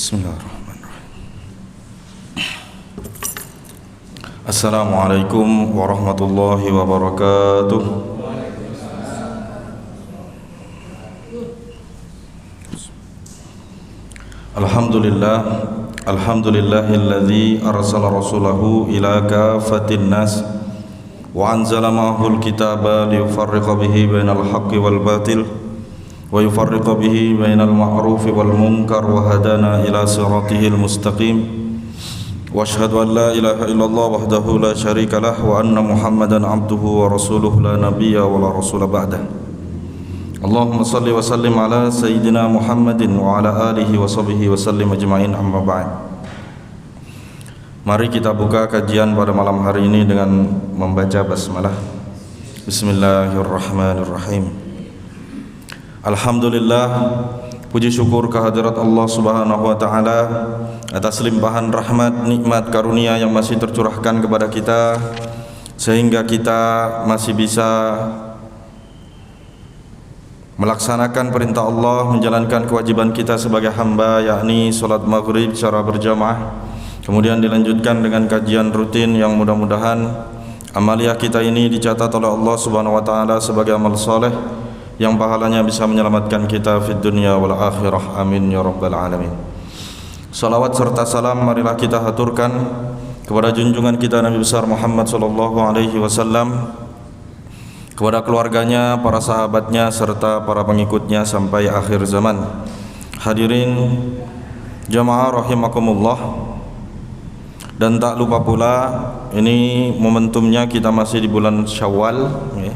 Bismillahirrahmanirrahim. Assalamualaikum warahmatullahi wabarakatuh. Alhamdulillahilladzi arsala rasulahu ila kafatin nas wa anzala ma'ahul kitaba liyufarriqa bihi bainal haqqi wal batil wa yufarriqa bihi bainal ma'rufi wal munkar wa hadana ila siratihil mustaqim wa asyhadu an la ilaha illallah wahdahu la syarika lah wa anna muhammadan abduhu wa rasuluhu la nabiyya wa la rasula ba'dah. Allahumma salli wa sallim ala sayyidina Muhammadin wa ala alihi wa sahbihi wa sallim ajma'in, amma ba'd. Mari kita buka kajian pada malam hari ini dengan membaca basmalah. Bismillahirrahmanirrahim. Alhamdulillah, puji syukur kehadirat Allah Subhanahu wa taala atas limpahan rahmat, nikmat, karunia yang masih tercurahkan kepada kita sehingga kita masih bisa melaksanakan perintah Allah, menjalankan kewajiban kita sebagai hamba, yakni salat maghrib secara berjamaah, kemudian dilanjutkan dengan kajian rutin yang mudah-mudahan amaliyah kita ini dicatat oleh Allah Subhanahu wa taala sebagai amal soleh yang pahalanya bisa menyelamatkan kita fid dunya wal akhirah. Amin ya rabbal alamin. Salawat serta salam marilah kita haturkan kepada junjungan kita Nabi besar Muhammad sallallahu alaihi wasallam, kepada keluarganya, para sahabatnya serta para pengikutnya sampai akhir zaman. Hadirin jamaah rahimakumullah, dan tak lupa pula ini momentumnya kita masih di bulan Syawal ya.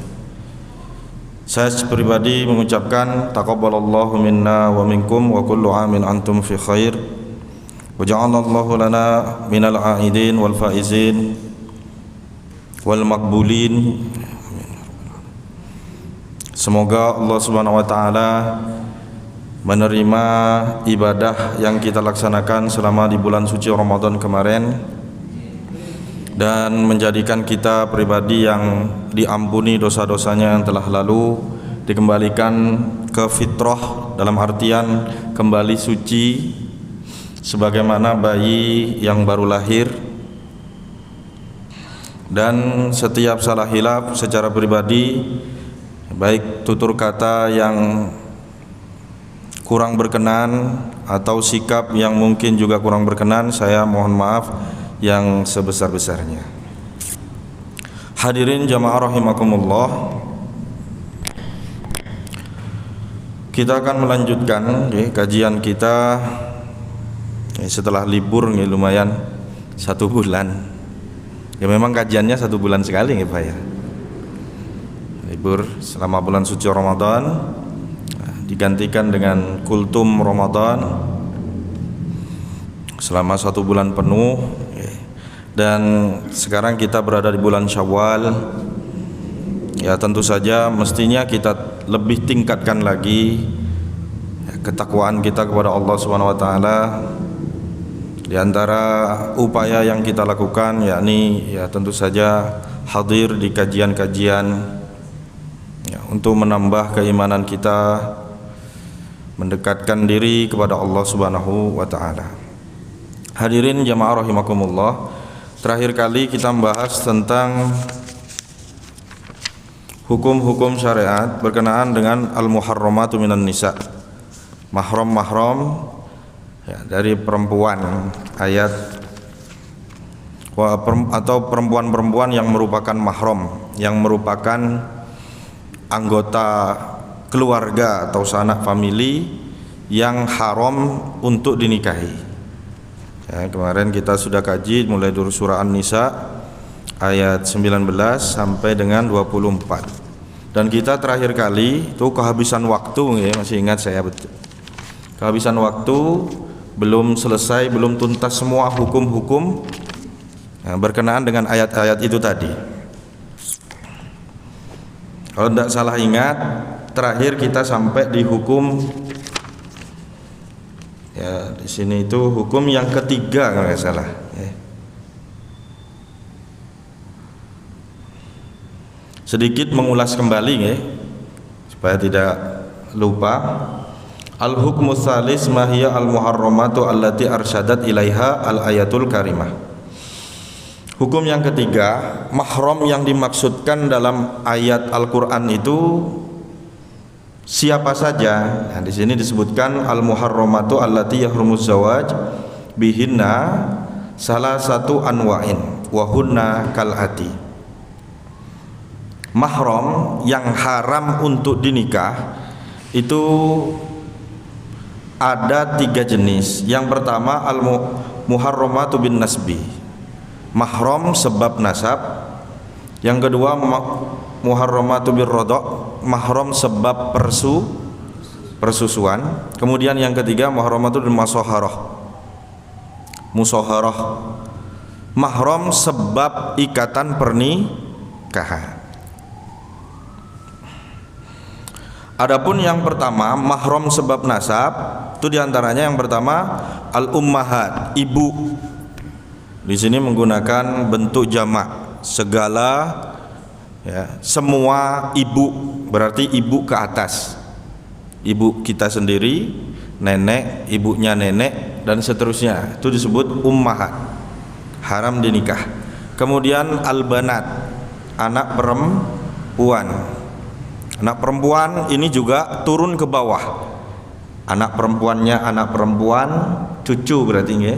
Saya pribadi mengucapkan taqabbalallahu minna wa minkum wa kullu amin antum fi khair wa ja'alallahu lana minal a'idin wal faizin wal maqbulin. Semoga Allah Subhanahu wa taala menerima ibadah yang kita laksanakan selama di bulan suci Ramadan kemarin dan menjadikan kita pribadi yang diampuni dosa-dosanya yang telah lalu, dikembalikan ke fitrah dalam artian kembali suci sebagaimana bayi yang baru lahir, dan setiap salah hilaf secara pribadi, baik tutur kata yang kurang berkenan atau sikap yang mungkin juga kurang berkenan, saya mohon maaf yang sebesar-besarnya. Hadirin jamaah rahimakumullah, kita akan melanjutkan kajian kita setelah libur lumayan 1 bulan. Ya memang kajiannya 1 bulan sekali ya Pak ya. Libur selama bulan suci Ramadan digantikan dengan kultum Ramadan selama 1 bulan penuh, dan sekarang kita berada di bulan Syawal. Ya tentu saja mestinya kita lebih tingkatkan lagi ketakwaan kita kepada Allah Subhanahu wa taala. Di antara upaya yang kita lakukan yakni ya tentu saja hadir di kajian-kajian ya, untuk menambah keimanan kita, mendekatkan diri kepada Allah Subhanahu wa taala. Hadirin jamaah rahimakumullah, terakhir kali kita membahas tentang hukum-hukum syariat berkenaan dengan al-muharramatu minan nisa, mahram-mahram ya, dari perempuan, ayat atau perempuan-perempuan yang merupakan mahram, yang merupakan anggota keluarga atau sanak famili yang haram untuk dinikahi. Ya, kemarin kita sudah kaji mulai dari surah An-Nisa ayat 19 sampai dengan 24. Dan kita terakhir kali itu kehabisan waktu ya, masih ingat saya betul. Kehabisan waktu, belum selesai, belum tuntas semua hukum-hukum ya, berkenaan dengan ayat-ayat itu tadi. Kalau tidak salah ingat, terakhir kita sampai di hukum ya, di sini itu hukum yang ketiga kalau nggak salah ya. Sedikit mengulas kembali ya, supaya tidak lupa. Al-hukmu tsalis ma hiya al-muharramatu allati arsyadat ilaiha al-ayatul karimah. Hukum yang ketiga, mahram yang dimaksudkan dalam ayat Al-Qur'an itu siapa saja. Nah, di sini disebutkan al-muharramatu allati yahrumuz zawaj bihinna salah satu anwa'in wa hunna kal'ati. Mahram yang haram untuk dinikah itu ada 3 jenis. Yang pertama al-muharramatu bin nasbi, mahram sebab nasab. Yang kedua muharramatu bir radha', mahram sebab persusuan. Kemudian yang ketiga muharramatu bil musaharah, mahram sebab ikatan pernikahan. Adapun yang pertama mahram sebab nasab itu diantaranya yang pertama al-ummahat, ibu. Di sini menggunakan bentuk jamak, segala ya, semua ibu, berarti ibu ke atas, ibu kita sendiri, nenek, ibunya nenek dan seterusnya, itu disebut ummahat, haram dinikah. Kemudian al-banat, anak perempuan. Anak perempuan ini juga turun ke bawah. Anak perempuannya anak perempuan, cucu berarti ya.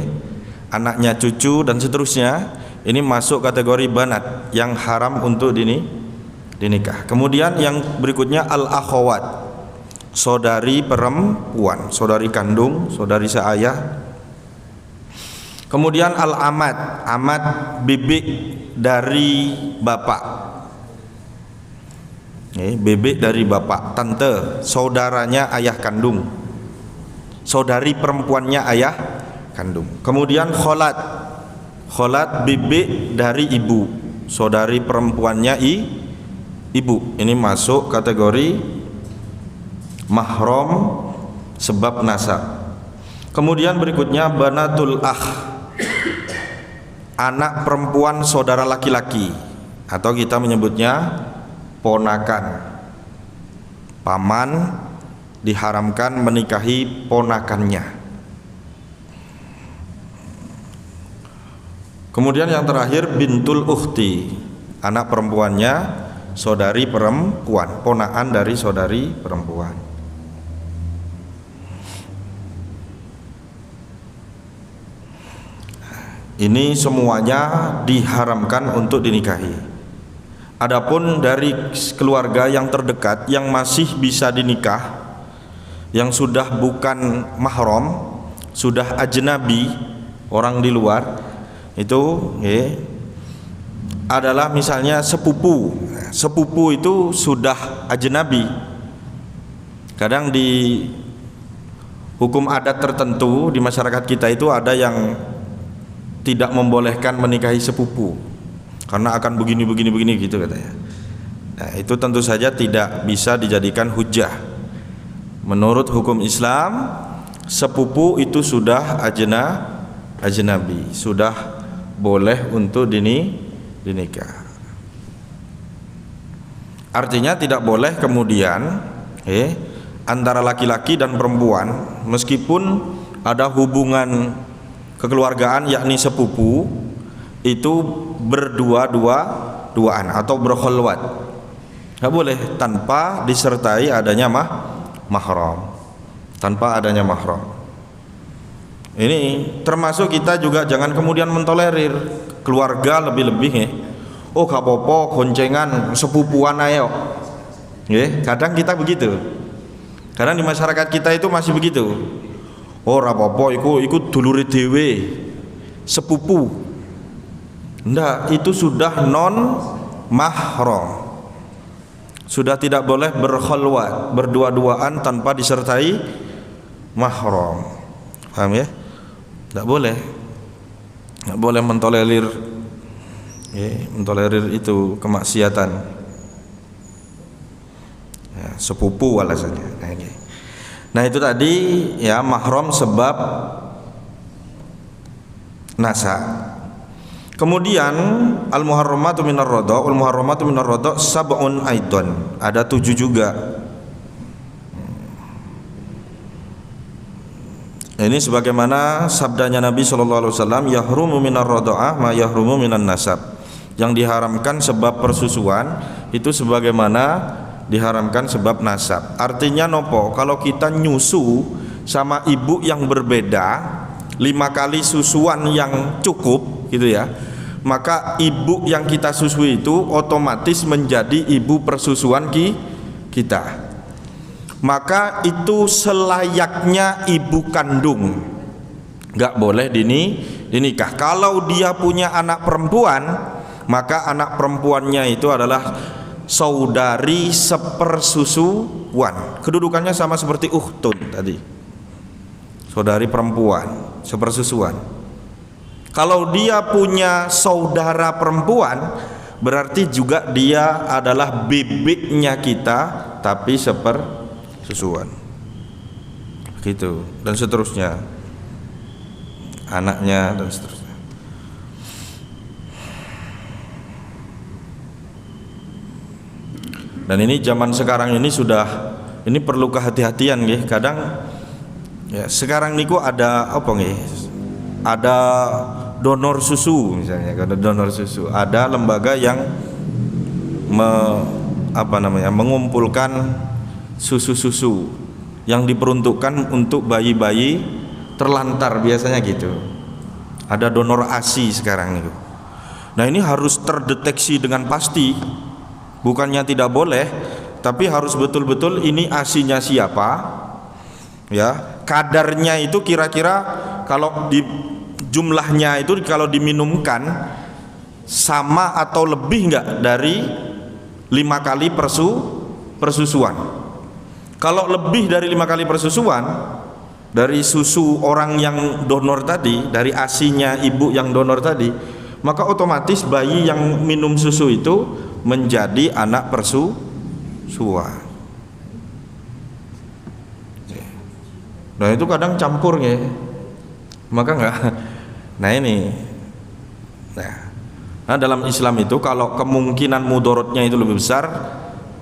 Anaknya cucu dan seterusnya. Ini masuk kategori banat yang haram untuk dinikah. Kemudian yang berikutnya al-akhawat, saudari perempuan, saudari kandung, saudari seayah. Kemudian al-amat, amat bibik dari bapak. Bebek dari bapak, tante, saudaranya ayah kandung, saudari perempuannya ayah kandung. Kemudian kholat, kholat bebek dari ibu, saudari perempuannya ibu. Ini masuk kategori mahram sebab nasab. Kemudian berikutnya banatul anak perempuan saudara laki-laki, atau kita menyebutnya ponakan. Paman diharamkan menikahi ponakannya. Kemudian yang terakhir bintul ukhti, anak perempuannya saudari perempuan, ponakan dari saudari perempuan. Ini semuanya diharamkan untuk dinikahi. Adapun dari keluarga yang terdekat yang masih bisa dinikah, yang sudah bukan mahram, sudah ajnabi, orang di luar, itu adalah misalnya sepupu. Sepupu itu sudah ajnabi. Kadang di hukum adat tertentu di masyarakat kita itu ada yang tidak membolehkan menikahi sepupu karena akan begini gitu katanya. Nah, itu tentu saja tidak bisa dijadikan hujah. Menurut hukum Islam, sepupu itu sudah ajnabi, sudah boleh untuk dinikah. Artinya tidak boleh kemudian antara laki-laki dan perempuan meskipun ada hubungan kekeluargaan yakni sepupu itu berdua-duaan atau berkholwat, nggak boleh tanpa disertai adanya mahram, tanpa adanya mahram. Ini termasuk kita juga jangan kemudian mentolerir keluarga lebih-lebih oh gak apa-apa goncengan sepupuan ayo. Kadang kita begitu, kadang di masyarakat kita itu masih begitu. Oh rapopo ikut dulure dhewe sepupu. Ndak, itu sudah non mahram. Sudah tidak boleh berkholwat, berdua-duaan tanpa disertai mahram. Paham ya? Ndak boleh. Ndak boleh mentolerir mentolerir itu kemaksiatan. Ya, sepupu alasannya. Nah, itu tadi ya mahram sebab nasab. Kemudian al-muharramatu minar radha, al-muharramatu minar radha sab'un aidan. Ada 7 juga. Ini sebagaimana sabdanya Nabi sallallahu alaihi wasallam, yahrumu minar radha'ah ma yahrumu minan nasab. Yang diharamkan sebab persusuan itu sebagaimana diharamkan sebab nasab. Artinya nopo? Kalau kita nyusu sama ibu yang berbeda 5 kali susuan yang cukup gitu ya, maka ibu yang kita susui itu otomatis menjadi ibu persusuan kita. Maka itu selayaknya ibu kandung, nggak boleh dinikah. Kalau dia punya anak perempuan, maka anak perempuannya itu adalah saudari sepersusuan. Kedudukannya sama seperti ukhtun tadi, saudari perempuan sepersusuan. Kalau dia punya saudara perempuan, berarti juga dia adalah bebeknya kita, tapi sepersusuan gitu, dan seterusnya, anaknya dan seterusnya. Dan ini zaman sekarang ini sudah, ini perlu kehati-hatian nggih. Kadang ya sekarang niku ada apa nggih? Ada donor susu misalnya, ada donor susu, ada lembaga yang mengumpulkan susu-susu yang diperuntukkan untuk bayi-bayi terlantar biasanya gitu. Ada donor ASI sekarang nih. Nah, ini harus terdeteksi dengan pasti. Bukannya tidak boleh, tapi harus betul-betul ini ASI-nya siapa. Ya, kadarnya itu kira-kira kalau di jumlahnya itu kalau diminumkan sama atau lebih enggak dari 5 kali persusuan. Kalau lebih dari 5 kali persusuan dari susu orang yang donor tadi, dari ASI-nya ibu yang donor tadi, maka otomatis bayi yang minum susu itu menjadi anak persusuan. Nah, itu kadang campur ya, maka enggak. Nah ini, nah dalam Islam itu kalau kemungkinan mudorotnya itu lebih besar,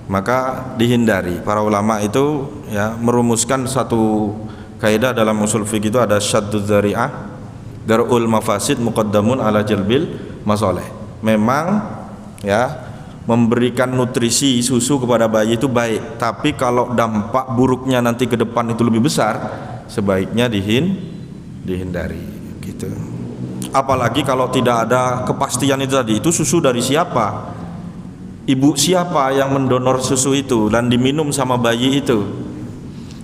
maka dihindari. Para ulama itu ya merumuskan satu kaidah dalam usul fikih, itu ada syadduz dzari'ah, darul mafasid muqaddamun ala jalbil masalih. Memang ya memberikan nutrisi susu kepada bayi itu baik, tapi kalau dampak buruknya nanti ke depan itu lebih besar, sebaiknya dihindari gitu. Apalagi kalau tidak ada kepastian itu tadi, itu susu dari siapa, ibu siapa yang mendonor susu itu dan diminum sama bayi itu,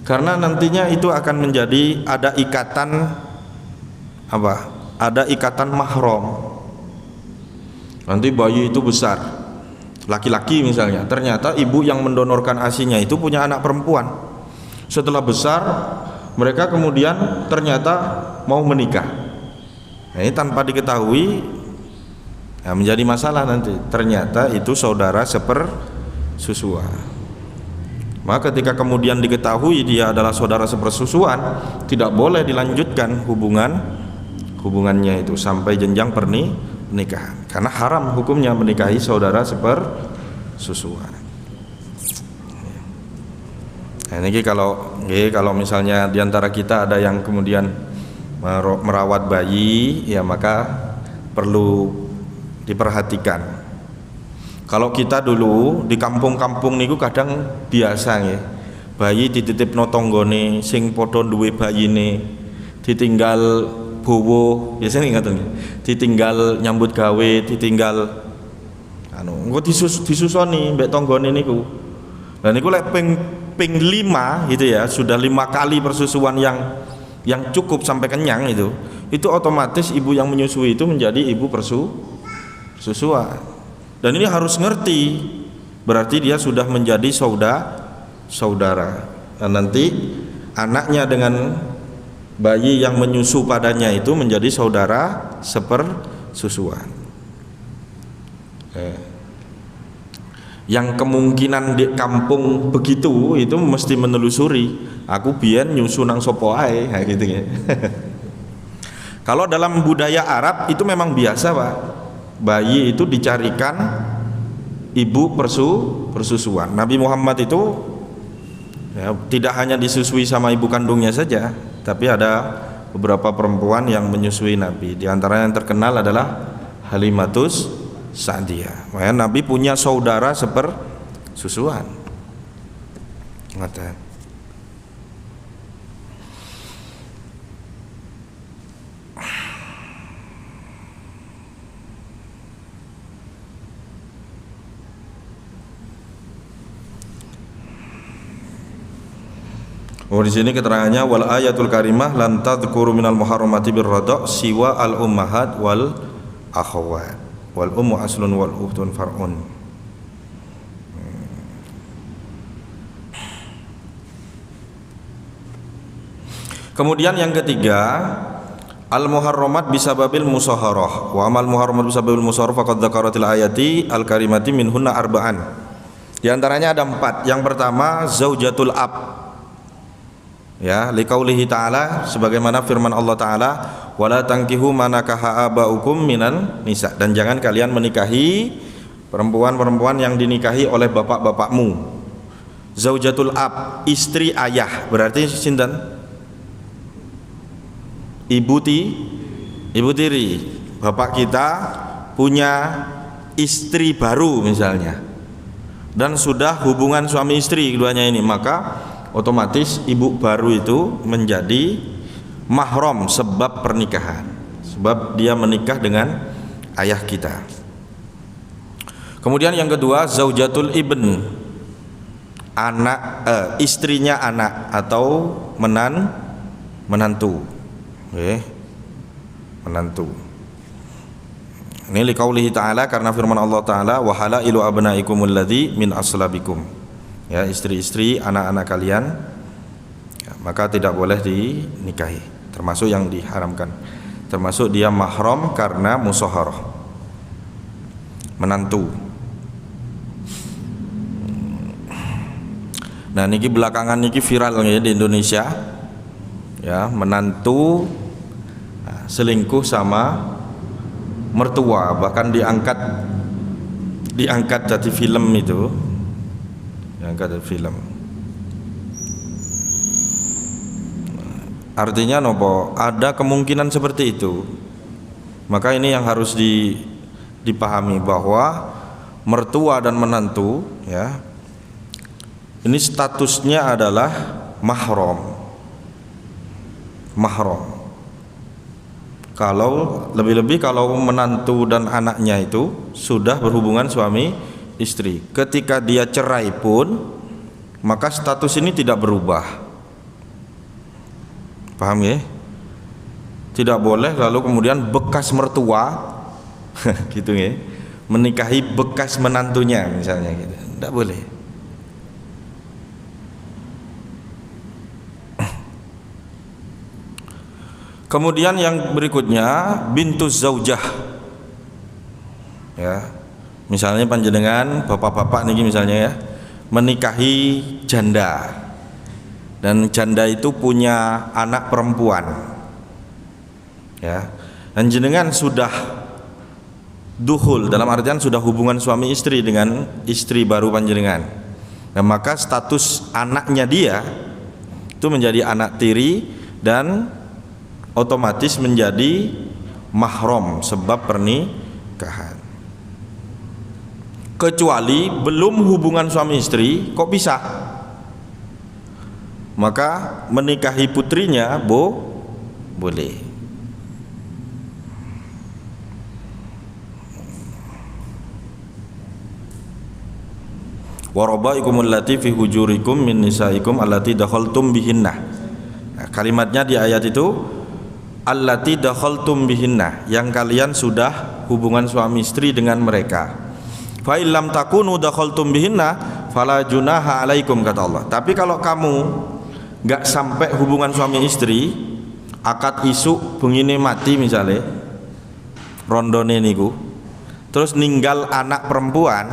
karena nantinya itu akan menjadi ada ikatan apa? Ada ikatan mahram. Nanti bayi itu besar, laki-laki misalnya, ternyata ibu yang mendonorkan ASI-nya itu punya anak perempuan. Setelah besar, mereka kemudian ternyata mau menikah. Nah, ini tanpa diketahui, ya menjadi masalah nanti. Ternyata itu saudara sepersusuan. Maka ketika kemudian diketahui dia adalah saudara sepersusuan, tidak boleh dilanjutkan hubungannya itu sampai jenjang pernikahan, karena haram hukumnya menikahi saudara sepersusuan. Nah, ini kalau misalnya diantara kita ada yang kemudian merawat bayi, ya maka perlu diperhatikan. Kalau kita dulu di kampung-kampung niku kadang biasa nggih, bayi dititipno tanggane sing padha duwe bayine, ditinggal bowo, biasanya ngoten, ditinggal nyambut gawe, ditinggal engko disusoni mbek tanggane niku. Lah niku lek ping 5 gitu ya, sudah 5 kali persusuan yang cukup sampai kenyang itu otomatis ibu yang menyusui itu menjadi ibu persusuan. Dan ini harus ngerti, berarti dia sudah menjadi saudara. Dan nanti anaknya dengan bayi yang menyusu padanya itu menjadi saudara sepersusuan. Yang kemungkinan di kampung begitu itu mesti menelusuri, aku biyen nyusu nang sapa ae, gitu ya. Kalau dalam budaya Arab itu memang biasa, Pak. Bayi itu dicarikan ibu persusuan. Nabi Muhammad itu ya, tidak hanya disusui sama ibu kandungnya saja, tapi ada beberapa perempuan yang menyusui Nabi. Di antara yang terkenal adalah Halimatus Sa'diyah. Makanya Nabi punya saudara sepersusuan. Ngata. Oh, di sini keterangannya wal ayatul karimah lam tadhkuru minal muharramati birrada siwa al ummahat wal akhawat wal ummu aslun wal ukhtun far'un. Kemudian yang ketiga, al muharramat bisababil musaharah wa amal muharramat bisababil musaharah faqad dzakaratil ayati al karimati minhunna arba'an. Di antaranya ada 4. Yang pertama zaujatul ab, ya, liqaulihi ta'ala, sebagaimana firman Allah Ta'ala, wala tankihu manakaha abaukum minan nisa, dan jangan kalian menikahi perempuan-perempuan yang dinikahi oleh bapak-bapakmu. Zaujatul ab, istri ayah, berarti sinten? Ibu tiri. Bapak kita punya istri baru misalnya, dan sudah hubungan suami istri keduanya ini, maka otomatis ibu baru itu menjadi mahram sebab pernikahan, sebab dia menikah dengan ayah kita. Kemudian yang kedua zaujatul ibn, anak istrinya anak atau menantu. Menantu. Ini liqaulihi ta'ala, karena firman Allah Ta'ala wa halailu abnaikumul ladzi min aslabikum, ya, istri-istri anak-anak kalian, ya, maka tidak boleh dinikahi, termasuk yang diharamkan, termasuk dia mahram karena musaharah, menantu. Nah niki belakangan niki viral ya di Indonesia, ya, menantu selingkuh sama mertua, bahkan diangkat jadi film itu. Yang ada film. Artinya nopo, ada kemungkinan seperti itu. Maka ini yang harus dipahami, bahwa mertua dan menantu, ya, ini statusnya adalah mahram. Kalau lebih-lebih kalau menantu dan anaknya itu sudah berhubungan suami istri, ketika dia cerai pun maka status ini tidak berubah. Paham ya? Tidak boleh lalu kemudian bekas mertua gitu ya, menikahi bekas menantunya misalnya gitu. Tidak boleh. Kemudian yang berikutnya bintus zaujah, ya, misalnya panjenengan bapak-bapak niki misalnya, ya, menikahi janda, dan janda itu punya anak perempuan, ya, dan jenengan sudah duhul, dalam artian sudah hubungan suami istri dengan istri baru panjenengan, nah, maka status anaknya dia itu menjadi anak tiri dan otomatis menjadi mahram sebab pernikahan. Kecuali belum hubungan suami istri kok bisa, maka menikahi putrinya boleh. Warabaikumul lati fi hujurikum min nisaikum allati dakhaltum bihinna. Nah, kalimatnya di ayat itu allati dakhaltum bihinna, yang kalian sudah hubungan suami istri dengan mereka. Fa illam takunu dakhaltum bihinna fala junaha alaikum, kata Allah. Tapi kalau kamu enggak sampai hubungan suami istri, akad isuk bengine mati misalnya, rondone niku, terus ninggal anak perempuan,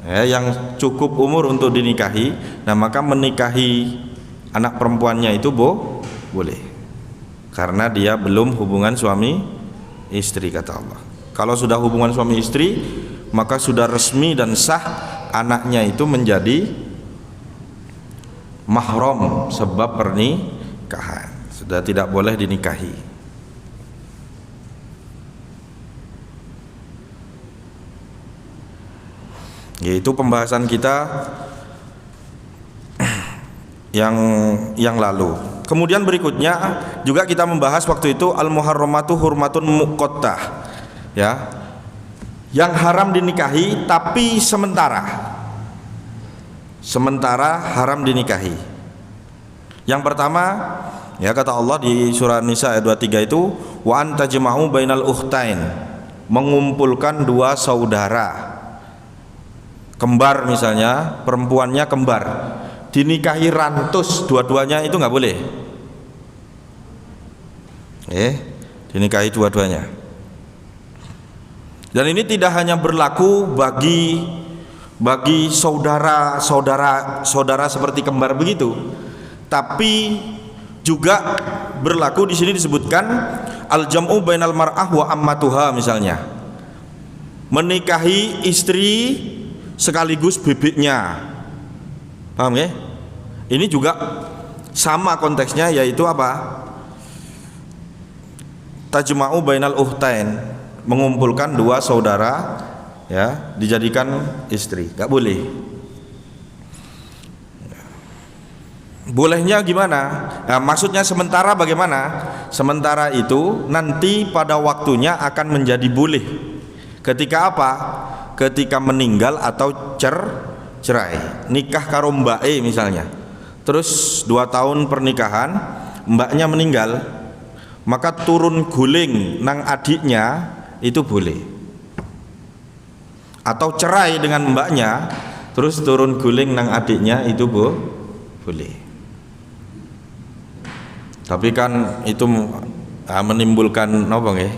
ya, yang cukup umur untuk dinikahi, nah maka menikahi anak perempuannya itu boleh, karena dia belum hubungan suami istri, kata Allah. Kalau sudah hubungan suami istri, maka sudah resmi dan sah anaknya itu menjadi mahram sebab pernikahan. sudah tidak boleh dinikahi. Yaitu pembahasan kita yang lalu. Kemudian berikutnya juga kita membahas waktu itu al-muharramatu hurmatun muqattah, ya, yang haram dinikahi tapi sementara haram dinikahi. Yang pertama, ya, kata Allah di surah Nisa ayat 23 itu, wa antajma'u bainal ukhtain, mengumpulkan dua saudara kembar, misalnya perempuannya kembar, dinikahi rantus dua-duanya, itu nggak boleh. Dinikahi dua-duanya. Dan ini tidak hanya berlaku bagi saudara seperti kembar begitu, tapi juga berlaku di sini disebutkan al-jam'u bainal mar'ah wa ammatuha, misalnya menikahi istri sekaligus bebeknya. Paham ya? Ini juga sama konteksnya, yaitu apa? Tajma'u bainal ukhtain, mengumpulkan dua saudara, ya, dijadikan istri. Gak boleh. Bolehnya gimana? Nah, maksudnya sementara bagaimana? Sementara itu nanti pada waktunya akan menjadi boleh. Ketika apa? Ketika meninggal atau cerai. Nikah karo mbake misalnya, terus 2 tahun pernikahan, mbaknya meninggal, maka turun guling nang adiknya itu boleh. Atau cerai dengan mbaknya, terus turun guling nang adiknya itu boleh. Tapi kan itu menimbulkan apa nggih?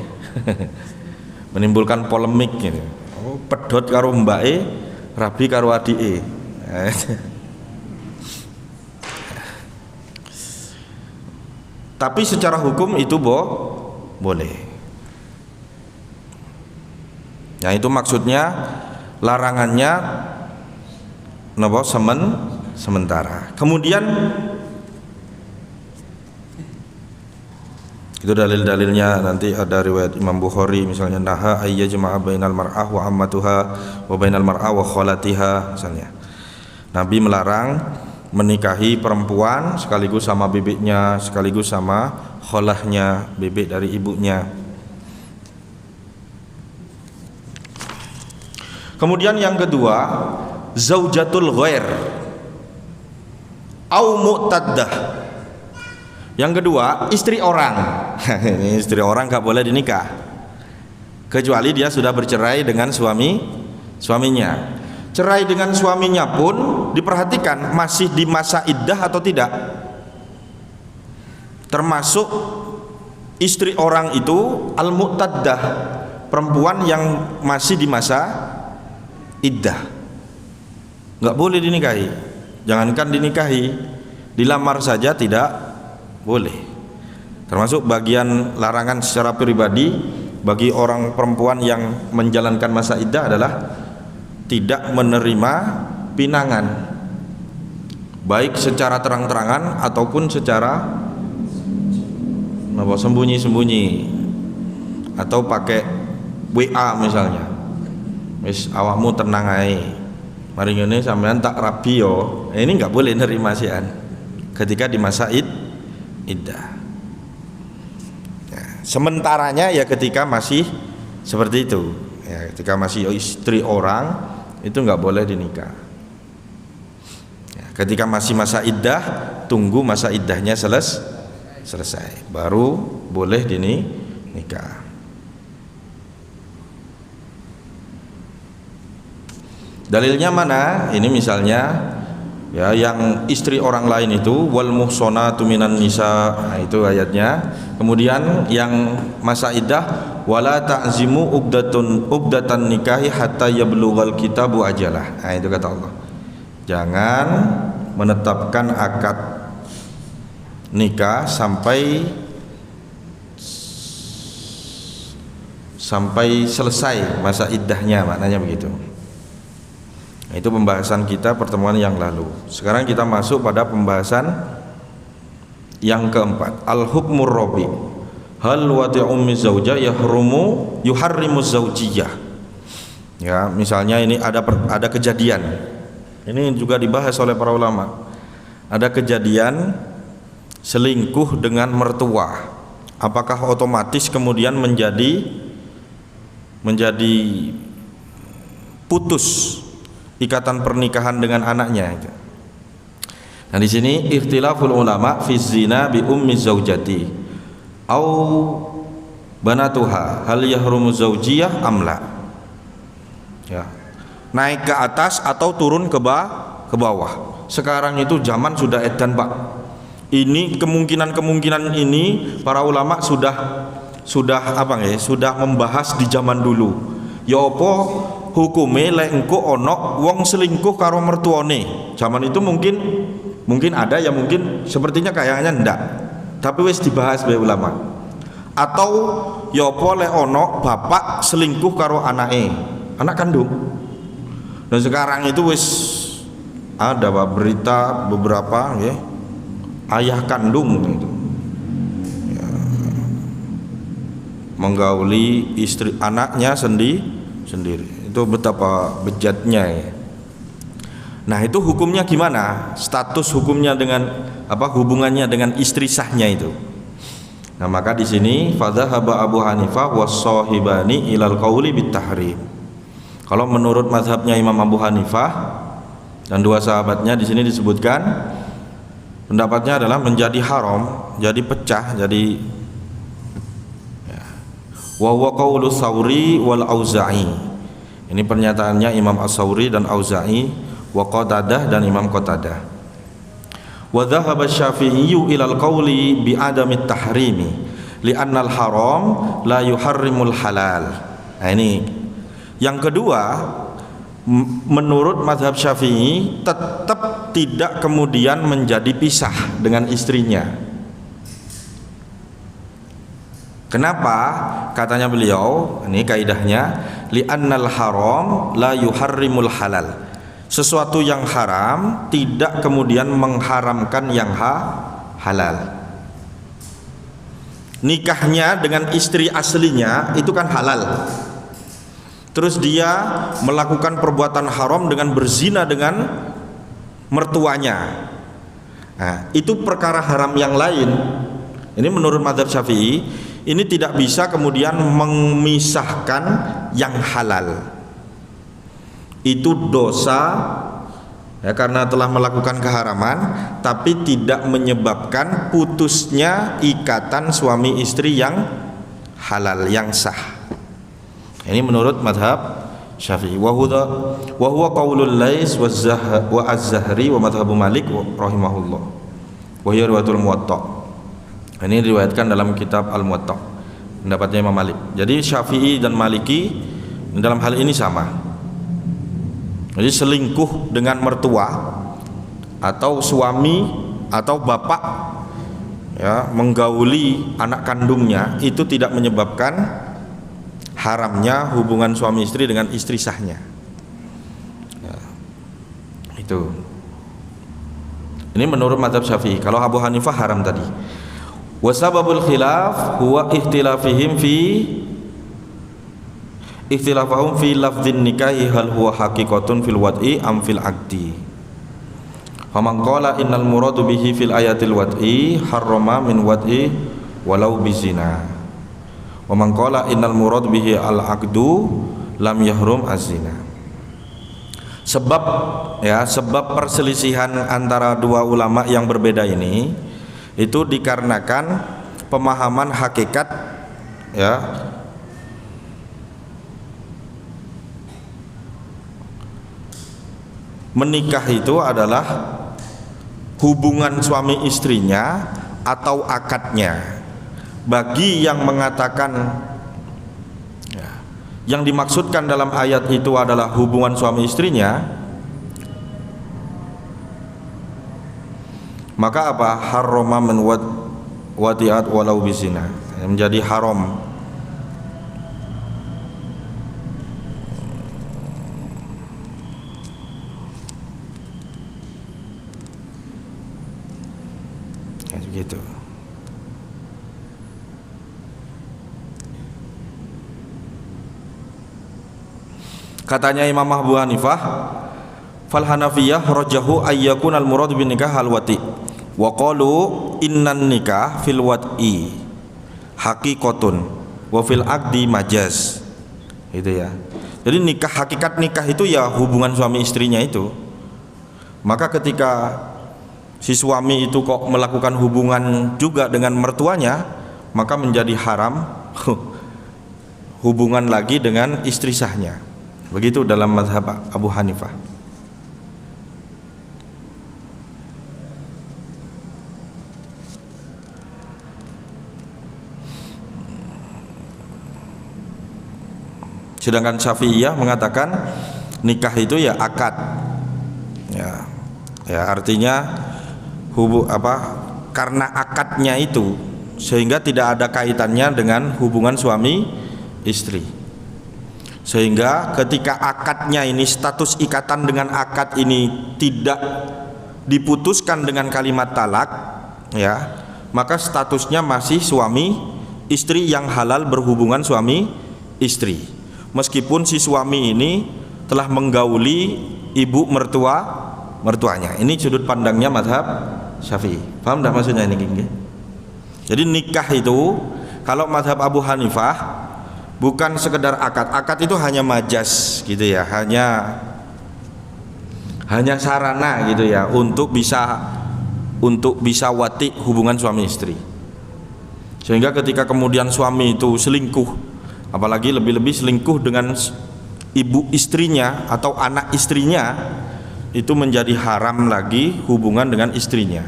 Menimbulkan polemik gitu. Oh, pedhot karo mbake, rabi karo adike. Tapi secara hukum itu boleh. Nah, itu maksudnya larangannya napa sementara. Kemudian itu dalil-dalilnya nanti ada riwayat Imam Bukhari, misalnya naha ayyajma'a bainal mar'ah wa ammatuha wa bainal mar'ah wa khalatiha, misalnya Nabi melarang menikahi perempuan sekaligus sama bebeknya, sekaligus sama kholahnya, bebek dari ibunya. Kemudian yang kedua, zaujatul ghair au mu'taddah. Yang kedua, istri orang. Ini istri orang gak boleh dinikah kecuali dia sudah bercerai dengan suaminya. Cerai dengan suaminya pun diperhatikan masih di masa iddah atau tidak. Termasuk istri orang itu al-mu'taddah, perempuan yang masih di masa iddah, nggak boleh dinikahi. Jangankan dinikahi, dilamar saja tidak boleh. Termasuk bagian larangan secara pribadi bagi orang perempuan yang menjalankan masa iddah adalah tidak menerima pinangan, baik secara terang-terangan ataupun secara sembunyi-sembunyi, atau pakai WA misalnya, wis awakmu tenang ae, mari ngene sampean tak rabi yo. Ini nggak boleh nerima sian ketika di masa iddah. Ya, sementaranya ya ketika masih seperti itu, ya, ketika masih istri orang itu nggak boleh dinikah. Ya, ketika masih masa iddah, tunggu masa iddahnya selesai baru boleh dinikah. Dalilnya mana? Ini misalnya, ya, yang istri orang lain itu wal muhsanatu minan nisa, nah, itu ayatnya. Kemudian yang masa iddah wala ta'zimu ubdatan nikahi hatta yablughal kitabu ajalah. Nah, itu kata Allah. Jangan menetapkan akad nikah sampai selesai masa iddahnya, maknanya begitu. Nah, itu pembahasan kita pertemuan yang lalu. Sekarang kita masuk pada pembahasan Yang keempat, al-hukmur rabi, hal wati' ummi zaujah yuharrimu zaujiyah. Ya, misalnya ini ada kejadian. Ini juga dibahas oleh para ulama. Ada kejadian selingkuh dengan mertua. Apakah otomatis kemudian menjadi putus ikatan pernikahan dengan anaknya itu. Nah di sini ikhtilaful ulama fi zina bi ummi zaujati au banatuha hal yahrumu zaujiyah amla. Ya. Naik ke atas atau turun ke bawah. Sekarang itu zaman sudah edan, Pak. Ini kemungkinan ini para ulama sudah membahas di zaman dulu. Ya apa hukume lek engko ana wong selingkuh karo mertuane. Zaman itu mungkin ada ya, mungkin sepertinya kayaknya ndak. Tapi wis dibahas oleh ulama. Atau ya apa lek ana bapak selingkuh karo anake, anak kandung. Dan sekarang itu wis ada berita beberapa ya, ayah kandung itu ya, menggauli istri anaknya sendiri. Itu betapa bejatnya ya. Nah itu hukumnya gimana? Status hukumnya dengan hubungannya dengan istri sahnya itu. Nah maka di sini fadzahaba Abu Hanifah was-shahibani ilal qauli bitahrim. Kalau menurut mazhabnya Imam Abu Hanifah dan dua sahabatnya di sini disebutkan pendapatnya adalah menjadi haram, jadi pecah, jadi wa huwa qaulu Tsauri wal Auza'i. Ini pernyataannya Imam As-Tsauri dan Auza'i, wa Qatadah dan Imam Qatadah. Wa dhahaba Syafi'iyyu ilal qauli bi adamit tahrimi li'anna al-haram la yuharrimul halal. Nah ini yang kedua, menurut mazhab Syafi'i tetap tidak kemudian menjadi pisah dengan istrinya. Kenapa? Katanya beliau, ini kaidahnya, li'annal haram la yuharrimul halal. Sesuatu yang haram tidak kemudian mengharamkan yang halal. Nikahnya dengan istri aslinya itu kan halal. Terus dia melakukan perbuatan haram dengan berzina dengan mertuanya. Nah, itu perkara haram yang lain. Ini menurut mazhab Syafi'i, ini tidak bisa kemudian memisahkan yang halal. Itu dosa ya, karena telah melakukan keharaman, tapi tidak menyebabkan putusnya ikatan suami istri yang halal, yang sah. Ini menurut madhab Syafi'i. Wa huwa qaulul Lais wa Az-Zahri wa madhabu Malik rahimahullah. Wa hiya riwayatul Muwatta. Ini diriwayatkan dalam kitab Al-Muwatta, pendapatnya Imam Malik. Jadi Syafi'i dan Maliki dalam hal ini sama. Jadi selingkuh dengan mertua atau suami atau bapak ya menggauli anak kandungnya itu tidak menyebabkan haramnya hubungan suami istri dengan istri sahnya ya, itu. Ini menurut mazhab Syafi'i. Kalau Abu Hanifah haram tadi. Wasababul khilaf huwa ikhtilafahum fi lafdhin nikahi hal huwa haqiqatun fil wad'i am fil aqdi. Faman qala innal muradu bihi fil ayatil wad'i harrama min wad'i walau bizina. Wa man qala innal murad bihi al aqdu lam yahrum az-zina. Sebab perselisihan antara dua ulama yang berbeda ini itu dikarenakan pemahaman hakikat ya menikah itu adalah hubungan suami istrinya atau akadnya. Bagi yang mengatakan ya, yang dimaksudkan dalam ayat itu adalah hubungan suami istrinya, maka apa? Harrama min wati'at walau bizina, menjadi haram. Kayak begitu. Katanya Imam Abu Hanifah, fal Hanafiyah rajahu ayyakun al murad bin nikah al wati wa qalu innan nikah fil wat'i haqiqatun wa fil aqdi majaz. Itu ya. Jadi nikah, hakikat nikah itu ya hubungan suami istrinya itu. Maka ketika si suami itu kok melakukan hubungan juga dengan mertuanya, maka menjadi haram hubungan lagi dengan istri sahnya. Begitu dalam mazhab Abu Hanifah. Sedangkan Syafi'iyah mengatakan nikah itu ya akad. Ya artinya karena akadnya itu sehingga tidak ada kaitannya dengan hubungan suami istri. Sehingga ketika akadnya ini, status ikatan dengan akad ini tidak diputuskan dengan kalimat talak, ya, maka statusnya masih suami istri yang halal berhubungan suami istri. Meskipun si suami ini telah menggauli ibu mertuanya. Ini sudut pandangnya mazhab Syafi'i. Paham enggak maksudnya ini, Geng? Jadi nikah itu kalau mazhab Abu Hanifah bukan sekedar akad. Akad itu hanya majas gitu ya, hanya sarana gitu ya untuk bisa wati hubungan suami istri. Sehingga ketika kemudian suami itu selingkuh, apalagi lebih-lebih selingkuh dengan ibu istrinya atau anak istrinya, itu menjadi haram lagi hubungan dengan istrinya.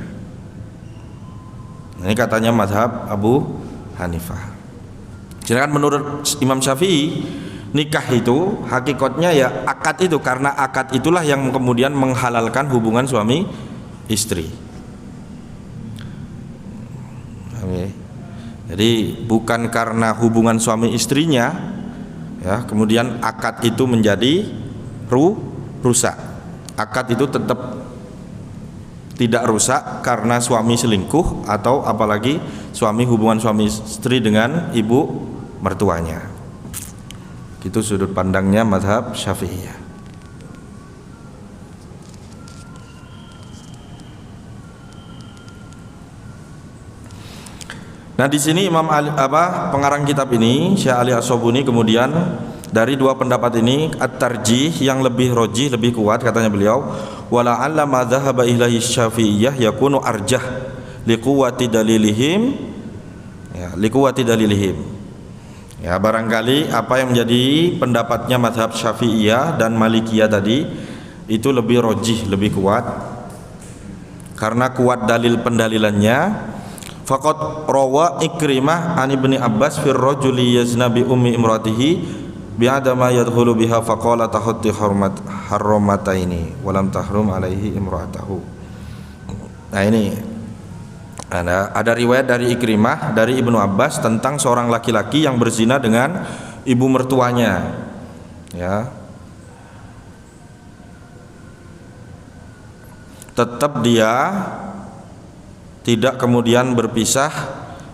Ini katanya mazhab Abu Hanifah. Sedangkan menurut Imam Syafi'i, nikah itu hakikatnya ya akad itu, karena akad itulah yang kemudian menghalalkan hubungan suami istri. Oke. Jadi bukan karena hubungan suami istrinya ya kemudian akad itu menjadi rusak. Akad itu tetap tidak rusak karena suami selingkuh atau apalagi hubungan suami istri dengan ibu mertuanya. Itu sudut pandangnya mazhab Syafi'iyah. Nah di sini Imam Ali, pengarang kitab ini Syekh Ali As-Sobuni kemudian dari dua pendapat ini at-tarjih yang lebih rojih, lebih kuat katanya beliau, wala alla ma dhahaba ilahi Syafi'iyah yakunu arjah liquwati dalilihim, ya liquwati dalilihim. Ya barangkali apa yang menjadi pendapatnya mazhab Syafi'iyah dan Malikiyah tadi itu lebih rojih, lebih kuat karena kuat dalil pendalilannya. Faqad rawa Ikrimah an Ibni Abbas fir rajuli yazna bi ummi imratihi bi'adama yadkhulu biha faqala tahatti harramataini wa lam tahrum alaihi imratahu. Nah ini ada riwayat dari Ikrimah dari Ibnu Abbas tentang seorang laki-laki yang berzina dengan ibu mertuanya, ya. Tetap dia tidak kemudian berpisah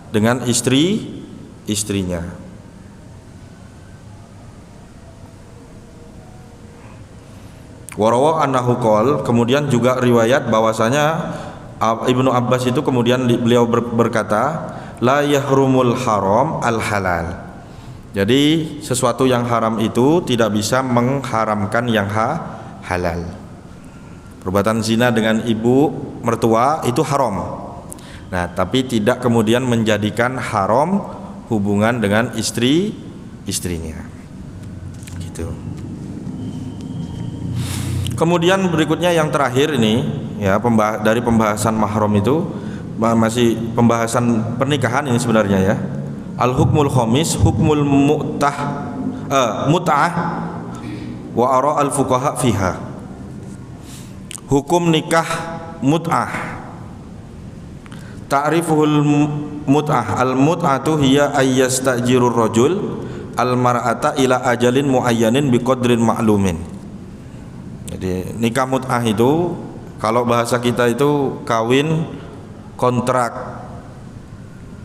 dengan istrinya. Warawa annahu qol, kemudian juga riwayat bahwasanya Ibnu Abbas itu kemudian beliau berkata, la yahrumul haram al halal. Jadi sesuatu yang haram itu tidak bisa mengharamkan yang halal. Perbuatan zina dengan ibu mertua itu haram. Nah, tapi tidak kemudian menjadikan haram hubungan dengan istrinya. Gitu. Kemudian berikutnya yang terakhir ini ya dari pembahasan mahram itu masih pembahasan pernikahan ini sebenarnya ya. Al hukmul khamis hukmul mut'ah wa ara al fuqaha fiha. Hukum nikah mut'ah. Ta'rifuhul mut'ah. Al mut'atu hiya ayyastajirur rajul al mar'ata ila ajalin muayyanin biqadrin ma'lumin. Jadi nikah mut'ah itu kalau bahasa kita itu kawin kontrak.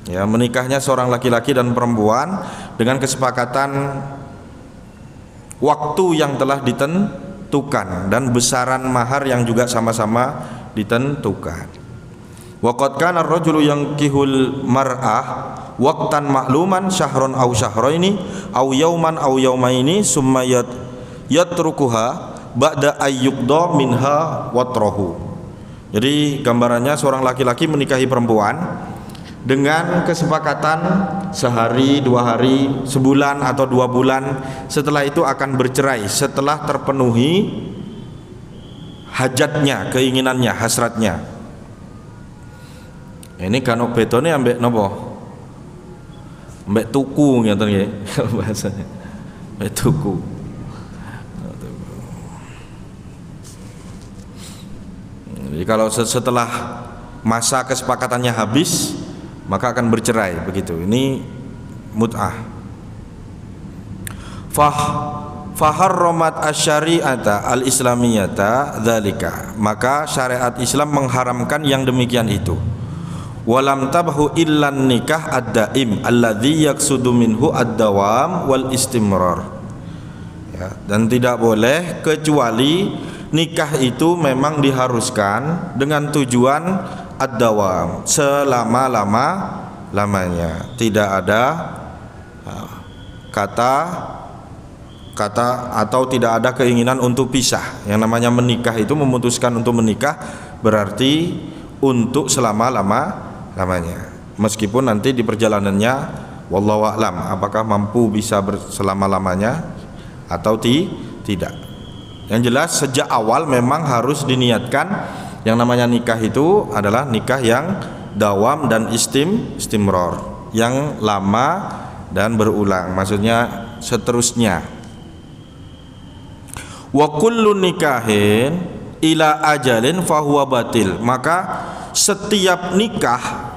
Ya, menikahnya seorang laki-laki dan perempuan dengan kesepakatan waktu yang telah ditentukan dan besaran mahar yang juga sama-sama ditentukan. Wa qad kana ar-rajulu yankihul mar'ah waqtan ma'luman syahron aw syahraini aw yauman aw yaumaini summa yatrukuha ba'da ayyuqda minha watrahu. Jadi gambarannya seorang laki-laki menikahi perempuan dengan kesepakatan sehari, 2 hari, sebulan atau 2 bulan. Setelah itu akan bercerai setelah terpenuhi hajatnya, keinginannya, hasratnya. Ini kanok betone ambek nopo? Ambek tuku ngoten nggih kalau bahasanya. Ambek tuku. Jadi kalau setelah masa kesepakatannya habis, maka akan bercerai begitu. Ini mut'ah. Faharramat asy-syari'ata al-islamiyata dzalika. Maka syariat Islam mengharamkan yang demikian itu. Walam tabhu illan nikah ad-daim alladzi yaqsudu minhu ad-dawam wal istimrar. Ya, dan tidak boleh kecuali nikah itu memang diharuskan dengan tujuan ad-dawam, selama-lamanya. Tidak ada kata atau tidak ada keinginan untuk pisah. Yang namanya menikah itu memutuskan untuk menikah berarti untuk selama-lamanya. Meskipun nanti di perjalanannya wallahu a'lam apakah mampu bisa selama-lamanya atau tidak. Yang jelas sejak awal memang harus diniatkan yang namanya nikah itu adalah nikah yang dawam dan istimror, yang lama dan berulang, maksudnya seterusnya. Wa kullu nikahin ila ajalin fahuwa batil. Maka setiap nikah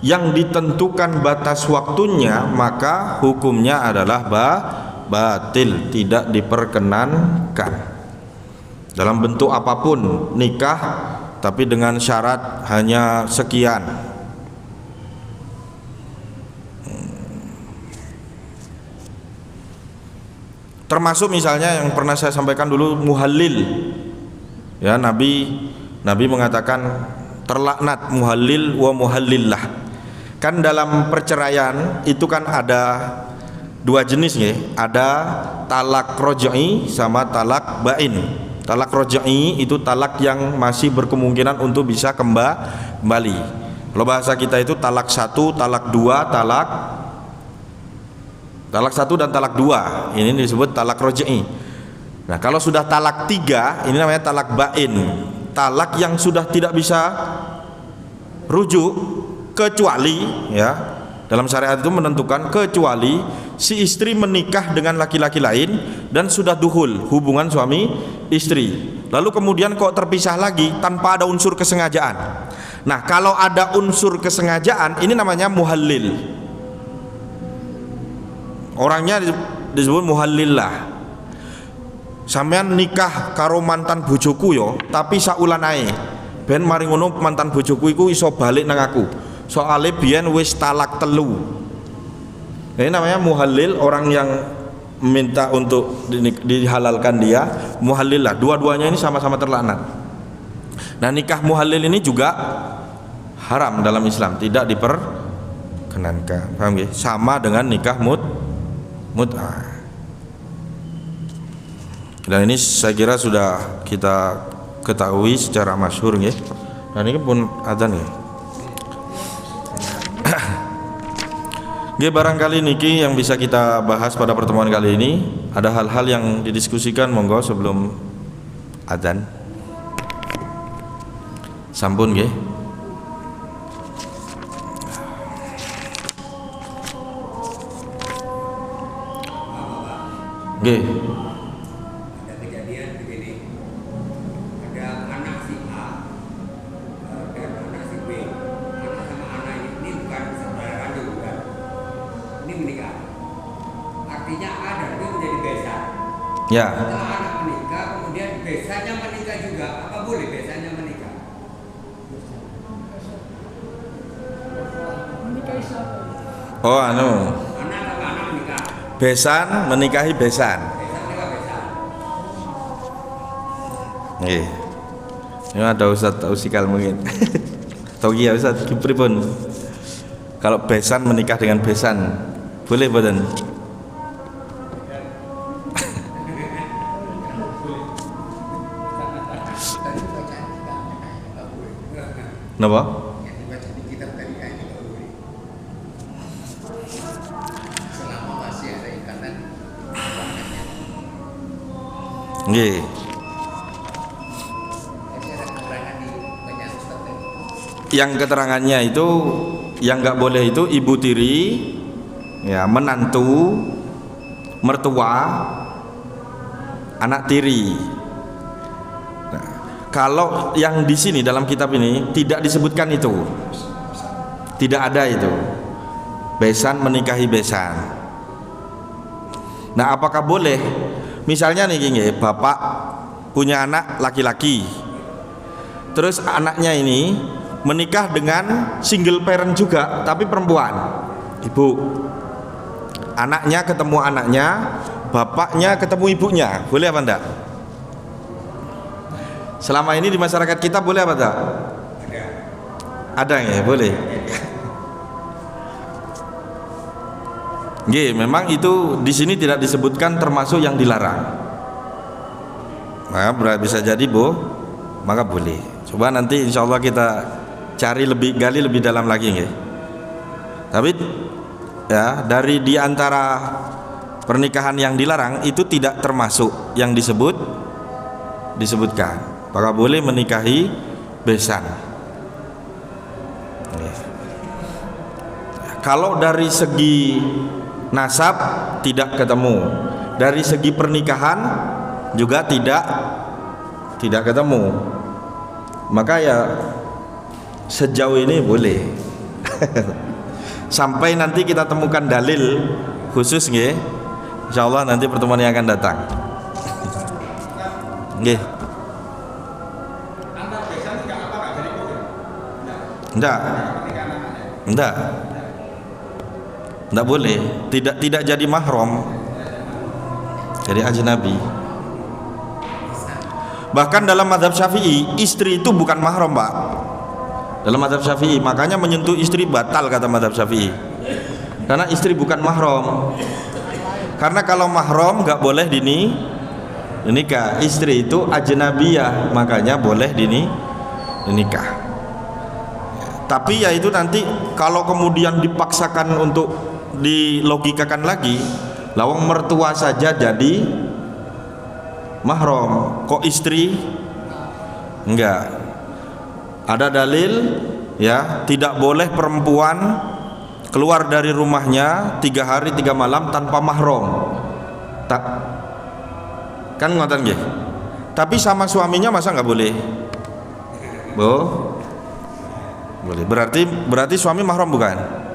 yang ditentukan batas waktunya maka hukumnya adalah batil, tidak diperkenankan dalam bentuk apapun nikah, tapi dengan syarat hanya sekian. Termasuk misalnya yang pernah saya sampaikan dulu, muhallil. Ya, Nabi mengatakan terlaknat muhallil wa muhallillah. Kan dalam perceraian itu kan ada 2 jenis ya, ada talak roj'i sama talak bain. Talak roj'i itu talak yang masih berkemungkinan untuk bisa kembali. Kalau bahasa kita itu talak 1, talak 2, talak 1 dan talak 2. Ini disebut talak roj'i. Nah, kalau sudah talak 3, ini namanya talak bain. Talak yang sudah tidak bisa rujuk, kecuali ya, dalam syariat itu menentukan kecuali si istri menikah dengan laki-laki lain dan sudah duhul, hubungan suami istri, lalu kemudian kok terpisah lagi tanpa ada unsur kesengajaan. Nah, kalau ada unsur kesengajaan ini namanya muhallil. Orangnya disebut muhallillah. Sampean nikah karo mantan bojoku yo, tapi saulan ae. Ben mari ngono mantan bojoku iku iso balik nang aku. Soale biyen wis talak 3. Ini namanya muhallil, orang yang minta untuk dihalalkan dia, muhallillah. Dua-duanya ini sama-sama terlaknat. Nah, nikah muhallil ini juga haram dalam Islam, tidak diperkenankan. Paham nggih? Sama dengan nikah mut'ah. Dan ini saya kira sudah kita ketahui secara masyhur nggih. Dan ini pun adzan nggih. Nggih, barangkali niki yang bisa kita bahas pada pertemuan kali ini. Ada hal-hal yang didiskusikan, monggo sebelum adzan. Sampun nggih. Nggih. Ya. Setelah anak menikah, kemudian besannya menikah juga. Apa boleh besannya menikah? Oh anu, Anak sama anak menikah. besan menikahi besan. Besan menikah besan. Nggih. Ini ada Ustaz Usikal mungkin. Tahu ya Ustaz pripun? Kalau besan menikah dengan besan, boleh mboten? Napa? Nggih. Yang keterangannya itu yang nggak boleh itu ibu tiri, ya menantu, mertua, anak tiri. Nah, kalau yang di sini dalam kitab ini tidak disebutkan itu, tidak ada itu. Besan menikahi besan. Nah, apakah boleh? Misalnya nih gini, bapak punya anak laki-laki, terus anaknya ini menikah dengan single parent juga tapi perempuan, ibu. Anaknya ketemu anaknya, bapaknya ketemu ibunya, boleh apa enggak? Selama ini di masyarakat kita boleh apa enggak? Ada ya, boleh. Nggih, memang itu di sini tidak disebutkan termasuk yang dilarang. Maka bisa jadi maka boleh. Coba nanti insya Allah kita gali lebih dalam lagi nggih. Tapi ya dari di antara pernikahan yang dilarang itu tidak termasuk yang disebutkan. Maka boleh menikahi besan. Kalau dari segi nasab tidak ketemu, dari segi pernikahan juga tidak ketemu, maka ya sejauh ini boleh. Sampai nanti kita temukan dalil khusus nggih, insyaallah nanti pertemuan yang akan datang. Nggih. Enggak boleh, tidak jadi mahram, jadi ajnabi. Bahkan dalam mazhab Syafi'i istri itu bukan mahram, Pak. Dalam mazhab Syafi'i, makanya menyentuh istri batal kata mazhab Syafi'i. Karena istri bukan mahram. Karena kalau mahram enggak boleh dinikah. Istri itu ajnabiyah, makanya boleh dinikah. Tapi ya itu nanti kalau kemudian dipaksakan untuk dilogikakan lagi, lawang mertua saja jadi mahram, kok istri enggak? Ada dalil ya, tidak boleh perempuan keluar dari rumahnya 3 hari 3 malam tanpa mahram. Kan ngoten nggih. Tapi sama suaminya masa enggak boleh? Boleh. Berarti suami mahram bukan?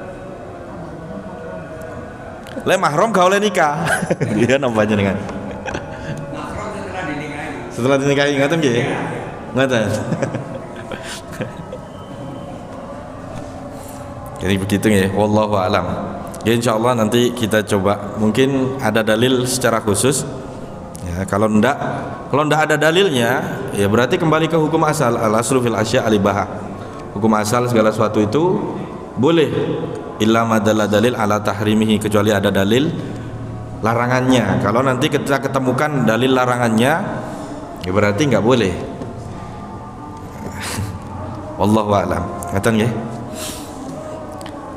Le mahram gak oleh nikah. Dia nampaknya dengan Mahram setelah dinikahi. setelah dinikahi, ngaten nggih? Ngaten. Jadi begitu nggih, wallahu alam. Ya insyaallah nanti kita coba, mungkin ada dalil secara khusus. Ya, kalau ndak ada dalilnya, ya berarti kembali ke hukum asal, al-aslu fil asya' al-ibahah. Hukum asal segala sesuatu itu boleh, illa madalla dalil ala tahrimihi, kecuali ada dalil larangannya. Kalau nanti kita ketemukan dalil larangannya, ya berarti nggak boleh. Wallahu a'lam. Ngaten nggih.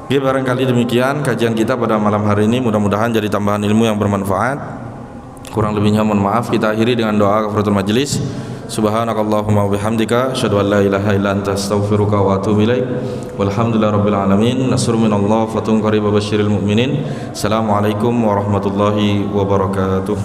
Ya barangkali demikian kajian kita pada malam hari ini, mudah-mudahan jadi tambahan ilmu yang bermanfaat. Kurang lebihnya mohon maaf. Kita akhiri dengan doa kafaratul majelis. Subhanakallahumma wa bihamdika asyhadu an la ilaha illa anta astaghfiruka wa atubu ilaik. Walhamdulillahirabbil alamin. Nasrun minallah fatun qaribun basyiril mu'minin. Assalamualaikum warahmatullahi wabarakatuh.